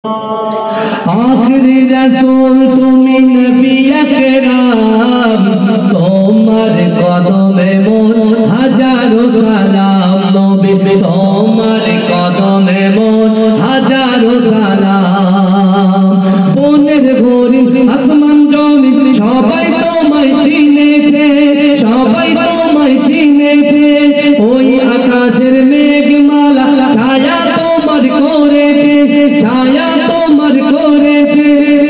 आखिरी रसूल तुमी नबी अकराम तोमर कदमे मोर हजारो सलाम नबी तोमर कदमे मोर हजारो सलाम बोनेर घोरी आसमान जमीन सबाई तोमाय चिनेছে सबाई तोमाय चिनेছে ওই আকাশের মেঘমালা ছায়া তোমার করেছে ছায়া তোমার করেছে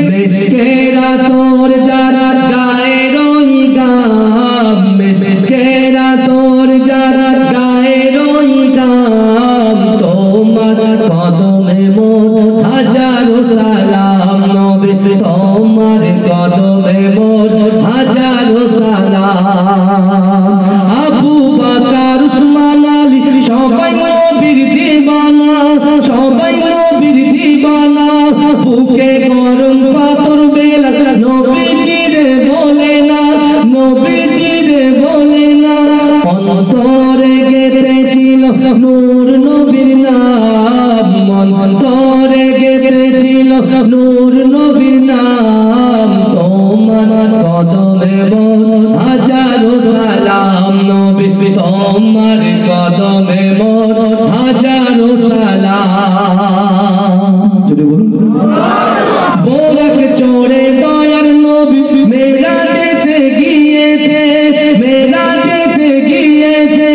মিশকেরা তোর যারা গায়ের ওই গাম মিশকেরা তোর যারা গায়ের ওই গাম তোমার কদমে মোর হাজারো সালাম নবী তোমার কদমে মোর হাজারো সালাম আবু বকর উসমান আলী সবাই নবীর দিওয়ানা সবাই নবীর দিওয়ানা বুকে গরম পাথর বেলা নবীজিরে বলে না নবীজিরে বলে না অন্তরে গেঁথেছিল নূর নবীর নাম অন্তরে গেঁথেছিল নূর নবীর নাম তোমার কদমে মোর হাজারো সালাম নবী তোমার কদমে মোর হাজারো সালাম যদি বলুন বোরক চড়ে দয়ার নবী মেরাজেতে গিয়েছে মেরাজেতে গিয়েছে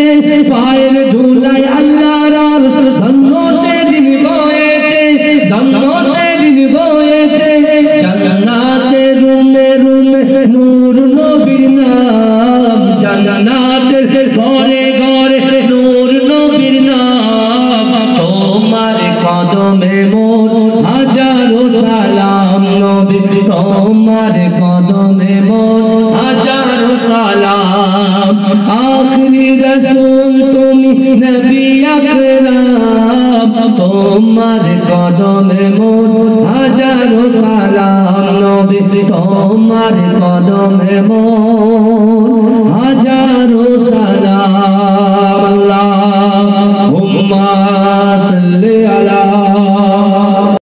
পায়ের ধুলায় আল্লাহর আরশ ধন্য সেদিন বয়েছে ধন্য সেদিন বয়েছে জান্নাতে রুমে রুমে নূর নবীর নাম জান্নাতের ঘরে ঘরে নূর নবীর নাম তোমার কদমে মোর হাজারো সালাম নবী তোমার কদমে মোর হাজারো সালাম আখরি রাসূল তুমি নবী আকরাম তোমার কদমে মোর হাজারো সালাম নবী তোমার কদমে মোর